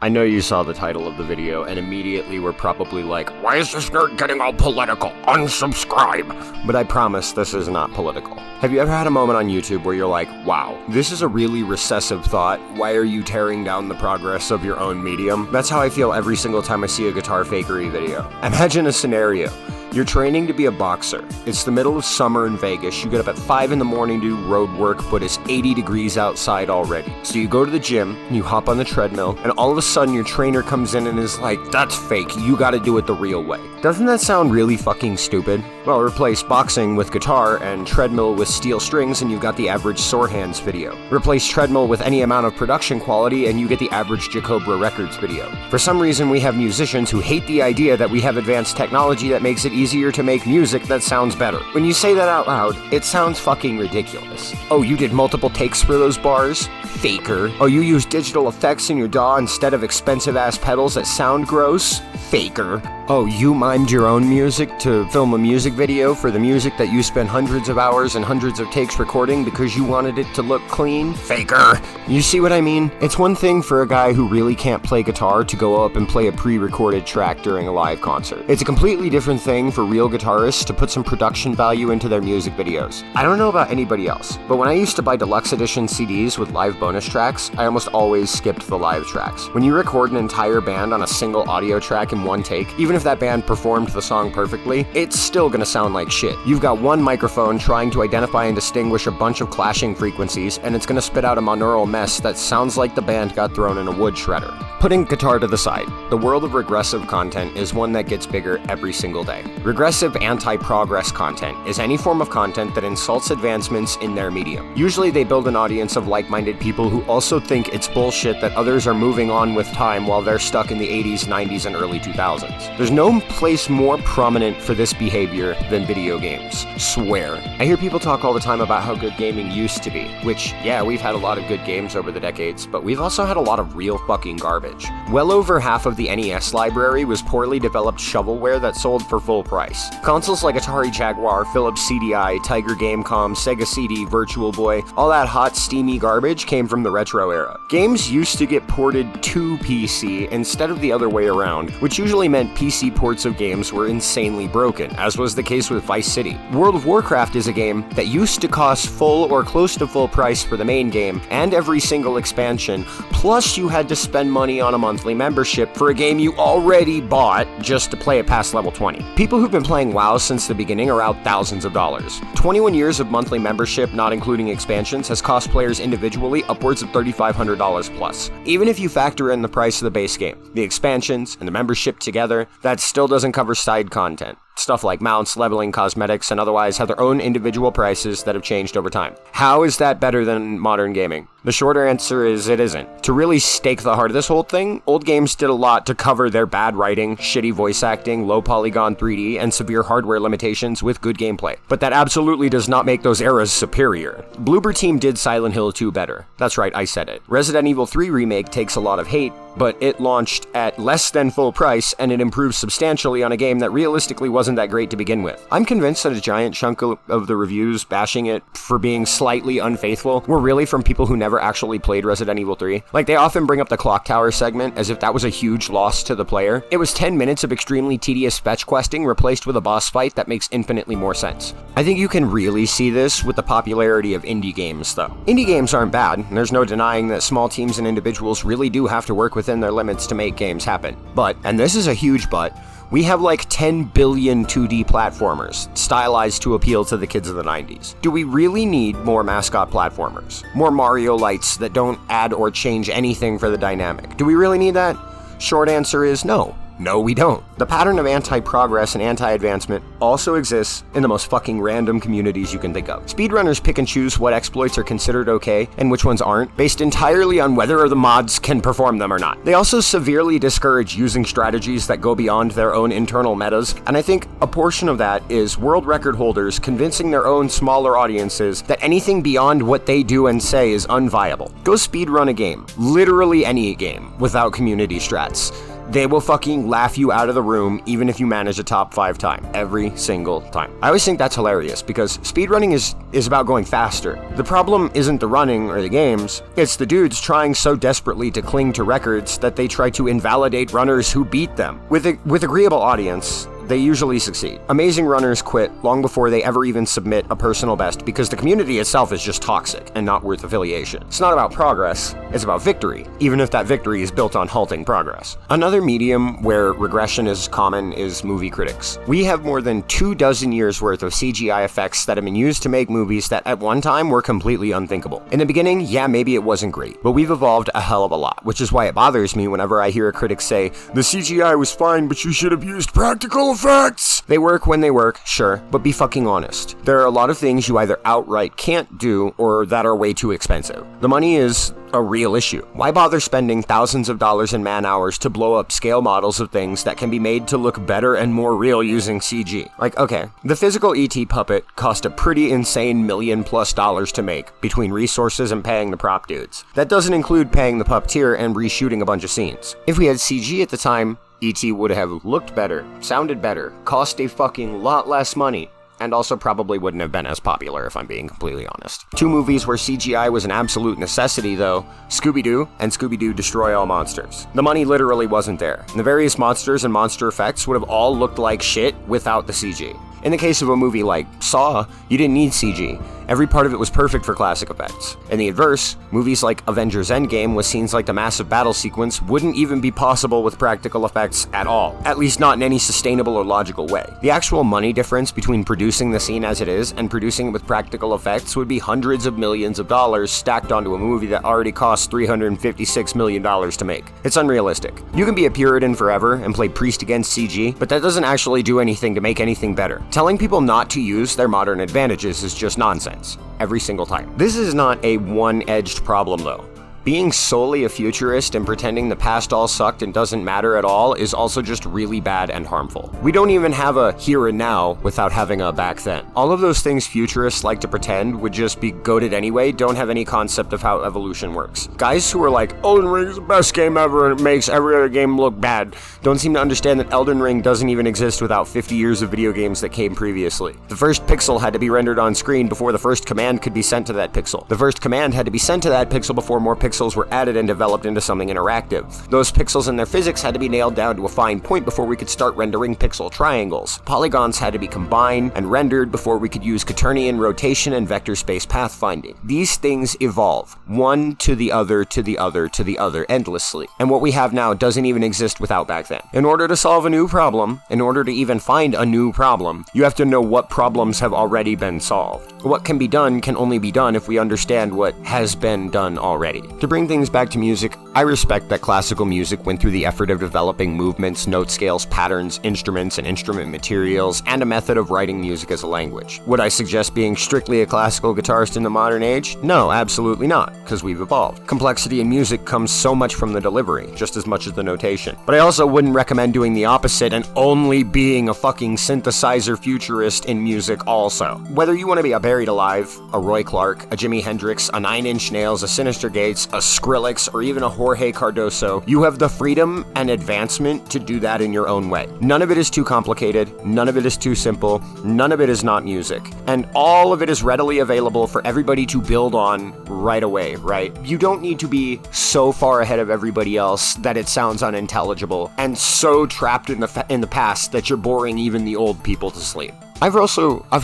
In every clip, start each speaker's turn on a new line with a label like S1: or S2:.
S1: I know you saw the title of the video and immediately were probably like, why is this nerd getting all political? Unsubscribe! But I promise this is not political. Have you ever had a moment on YouTube where you're like, wow, this is a really recessive thought, why are you tearing down the progress of your own medium? That's how I feel every single time I see a guitar fakery video. Imagine a scenario. You're training to be a boxer. It's the middle of summer in Vegas. You get up at 5 in the morning to do road work, but it's 80 degrees outside already. So you go to the gym, you hop on the treadmill, and all of a sudden your trainer comes in and is like, that's fake, you gotta do it the real way. Doesn't that sound really fucking stupid? Well, replace boxing with guitar and treadmill with steel strings and you've got the average sore hands video. Replace treadmill with any amount of production quality and you get the average Jacobra Records video. For some reason we have musicians who hate the idea that we have advanced technology that makes it easier to make music that sounds better. When you say that out loud, it sounds fucking ridiculous. Oh, you did multiple takes for those bars? Faker. Oh, you use digital effects in your DAW instead of expensive ass pedals that sound gross? Faker. Oh, you mimed your own music to film a music video for the music that you spent hundreds of hours and hundreds of takes recording because you wanted it to look clean? Faker. You see what I mean? It's one thing for a guy who really can't play guitar to go up and play a pre-recorded track during a live concert. It's a completely different thing for real guitarists to put some production value into their music videos. I don't know about anybody else, but when I used to buy deluxe edition CDs with live bonus tracks, I almost always skipped the live tracks. When you record an entire band on a single audio track in one take, even if that band performed the song perfectly, it's still gonna sound like shit. You've got one microphone trying to identify and distinguish a bunch of clashing frequencies, and it's gonna spit out a monaural mess that sounds like the band got thrown in a wood shredder. Putting guitar to the side, the world of regressive content is one that gets bigger every single day. Regressive anti-progress content is any form of content that insults advancements in their medium. Usually they build an audience of like-minded people who also think it's bullshit that others are moving on with time while they're stuck in the 80s, 90s, and early 2000s. There's no place more prominent for this behavior than video games. Swear. I hear people talk all the time about how good gaming used to be, which, yeah, we've had a lot of good games over the decades, but we've also had a lot of real fucking garbage. Well over half of the NES library was poorly developed shovelware that sold for full price. Consoles like Atari Jaguar, Philips CDI, Tiger Gamecom, Sega CD, Virtual Boy, all that hot, steamy garbage came from the retro era. Games used to get ported to PC instead of the other way around, which usually meant PC ports of games were insanely broken, as was the case with Vice City. World of Warcraft is a game that used to cost full or close to full price for the main game and every single expansion, plus you had to spend money on a monthly membership for a game you already bought just to play it past level 20. People who've been playing WoW since the beginning are out thousands of dollars. 21 years of monthly membership, not including expansions, has cost players individually upwards of $3,500 plus. Even if you factor in the price of the base game, the expansions, and the membership together, that still doesn't cover side content. Stuff like mounts, leveling, cosmetics, and otherwise have their own individual prices that have changed over time. How is that better than modern gaming? The shorter answer is it isn't. To really stake the heart of this whole thing, old games did a lot to cover their bad writing, shitty voice acting, low polygon 3D, and severe hardware limitations with good gameplay. But that absolutely does not make those eras superior. Bloober Team did Silent Hill 2 better. That's right, I said it. Resident Evil 3 Remake takes a lot of hate, but it launched at less than full price and it improved substantially on a game that realistically wasn't that great to begin with. I'm convinced that a giant chunk of the reviews bashing it for being slightly unfaithful were really from people who never actually played Resident Evil 3. Like, they often bring up the clock tower segment as if that was a huge loss to the player. It was 10 minutes of extremely tedious fetch questing replaced with a boss fight that makes infinitely more sense. I think you can really see this with the popularity of indie games, though. Indie games aren't bad, and there's no denying that small teams and individuals really do have to work within their limits to make games happen. But, and this is a huge but, we have like 10 billion 2D platformers, stylized to appeal to the kids of the 90s. Do we really need more mascot platformers? More Mario lights that don't add or change anything for the dynamic? Do we really need that? Short answer is no. No, we don't. The pattern of anti-progress and anti-advancement also exists in the most fucking random communities you can think of. Speedrunners pick and choose what exploits are considered okay and which ones aren't, based entirely on whether the mods can perform them or not. They also severely discourage using strategies that go beyond their own internal metas, and I think a portion of that is world record holders convincing their own smaller audiences that anything beyond what they do and say is unviable. Go speedrun a game, literally any game, without community strats. They will fucking laugh you out of the room even if you manage a top 5 time. Every single time. I always think that's hilarious because speedrunning is about going faster. The problem isn't the running or the games, it's the dudes trying so desperately to cling to records that they try to invalidate runners who beat them. With agreeable audience, they usually succeed. Amazing runners quit long before they ever even submit a personal best because the community itself is just toxic and not worth affiliation. It's not about progress, it's about victory, even if that victory is built on halting progress. Another medium where regression is common is movie critics. We have more than 24 years worth of CGI effects that have been used to make movies that at one time were completely unthinkable. In the beginning, yeah, maybe it wasn't great, but we've evolved a hell of a lot, which is why it bothers me whenever I hear a critic say, "The CGI was fine, but you should have used practical effects." They work when they work, sure, but be fucking honest. There are a lot of things you either outright can't do or that are way too expensive. The money is a real issue. Why bother spending thousands of dollars in man hours to blow up scale models of things that can be made to look better and more real using CG? Like, okay, the physical ET puppet cost a pretty insane $1 million+ to make between resources and paying the prop dudes. That doesn't include paying the puppeteer and reshooting a bunch of scenes. If we had CG at the time, E.T. would have looked better, sounded better, cost a fucking lot less money, and also probably wouldn't have been as popular if I'm being completely honest. 2 movies where CGI was an absolute necessity though, Scooby Doo and Scooby Doo Destroy All Monsters. The money literally wasn't there. The various monsters and monster effects would have all looked like shit without the CG. In the case of a movie like Saw, you didn't need CG. Every part of it was perfect for classic effects. In the adverse, movies like Avengers Endgame with scenes like the massive battle sequence wouldn't even be possible with practical effects at all, at least not in any sustainable or logical way. The actual money difference between producing the scene as it is and producing it with practical effects would be hundreds of millions of dollars stacked onto a movie that already cost $356 million to make. It's unrealistic. You can be a Puritan forever and play priest against CG, but that doesn't actually do anything to make anything better. Telling people not to use their modern advantages is just nonsense. Every single time. This is not a one-edged problem though. Being solely a futurist and pretending the past all sucked and doesn't matter at all is also just really bad and harmful. We don't even have a here and now without having a back then. All of those things futurists like to pretend would just be goated anyway don't have any concept of how evolution works. Guys who are like, Elden Ring is the best game ever and it makes every other game look bad, don't seem to understand that Elden Ring doesn't even exist without 50 years of video games that came previously. The first pixel had to be rendered on screen before the first command could be sent to that pixel. The first command had to be sent to that pixel before more pixels were added and developed into something interactive. Those pixels and their physics had to be nailed down to a fine point before we could start rendering pixel triangles. Polygons had to be combined and rendered before we could use quaternion rotation and vector space pathfinding. These things evolve, one to the other to the other to the other endlessly. And what we have now doesn't even exist without back then. In order to solve a new problem, in order to even find a new problem, you have to know what problems have already been solved. What can be done can only be done if we understand what has been done already. To bring things back to music, I respect that classical music went through the effort of developing movements, note scales, patterns, instruments, and instrument materials, and a method of writing music as a language. Would I suggest being strictly a classical guitarist in the modern age? No, absolutely not, because we've evolved. Complexity in music comes so much from the delivery, just as much as the notation. But I also wouldn't recommend doing the opposite and only being a fucking synthesizer futurist in music also. Whether you want to be a Buried Alive, a Roy Clark, a Jimi Hendrix, a Nine Inch Nails, a Sinister Gates, a Skrillex, or even a Jorge Cardoso, you have the freedom and advancement to do that in your own way. None of it is too complicated, none of it is too simple, none of it is not music, and all of it is readily available for everybody to build on right away, right? You don't need to be so far ahead of everybody else that it sounds unintelligible, and so trapped in the past that you're boring even the old people to sleep. I've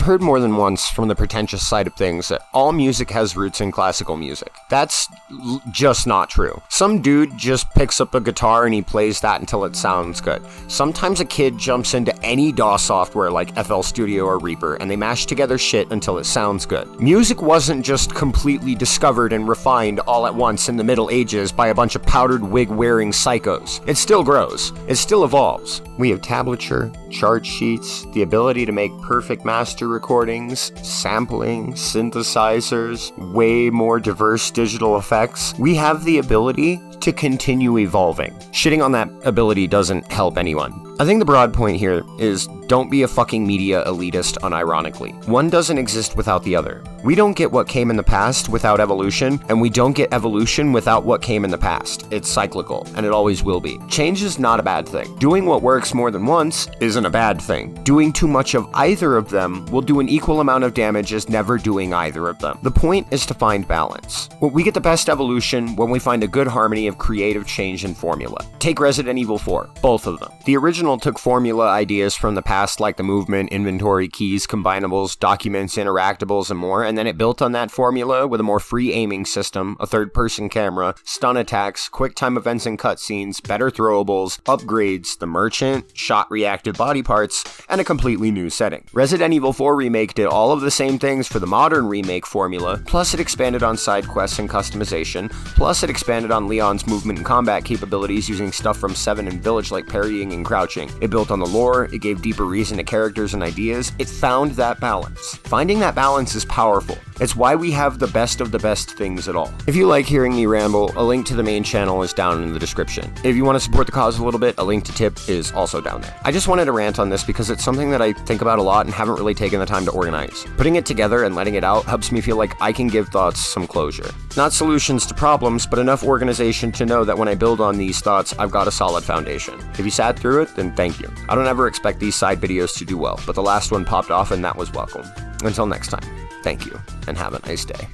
S1: heard more than once from the pretentious side of things that all music has roots in classical music. That's just not true. Some dude just picks up a guitar and he plays that until it sounds good. Sometimes a kid jumps into any DAW software like FL Studio or Reaper and they mash together shit until it sounds good. Music wasn't just completely discovered and refined all at once in the Middle Ages by a bunch of powdered wig-wearing psychos. It still grows. It still evolves. We have tablature, chart sheets, the ability to make perfect master recordings, sampling, synthesizers, way more diverse digital effects. We have the ability to continue evolving. Shitting on that ability doesn't help anyone. I think the broad point here is Don't be a fucking media elitist unironically. One doesn't exist without the other. We don't get what came in the past without evolution, and we don't get evolution without what came in the past. It's cyclical, and it always will be. Change is not a bad thing. Doing what works more than once isn't a bad thing. Doing too much of either of them will do an equal amount of damage as never doing either of them. The point is to find balance. We get the best evolution when we find a good harmony of creative change and formula. Take Resident Evil 4, both of them. The original took formula ideas from the past like the movement, inventory, keys, combinables, documents, interactables, and more, and then it built on that formula with a more free aiming system, a third-person camera, stun attacks, quick time events and cutscenes, better throwables, upgrades, the merchant, shot reactive body parts, and a completely new setting. Resident Evil 4 Remake did all of the same things for the modern remake formula, plus it expanded on side quests and customization, plus it expanded on Leon's movement and combat capabilities using stuff from 7 and Village like parrying and crouching. It built on the lore, it gave deeper reason to characters and ideas, it found that balance. Finding that balance is powerful. It's why we have the best of the best things at all. If you like hearing me ramble, a link to the main channel is down in the description. If you want to support the cause a little bit, a link to tip is also down there. I just wanted to rant on this because it's something that I think about a lot and haven't really taken the time to organize. Putting it together and letting it out helps me feel like I can give thoughts some closure. Not solutions to problems, but enough organization to know that when I build on these thoughts, I've got a solid foundation. If you sat through it, then thank you. I don't ever expect these side videos to do well, but the last one popped off and that was welcome. Until next time, thank you, and have a nice day.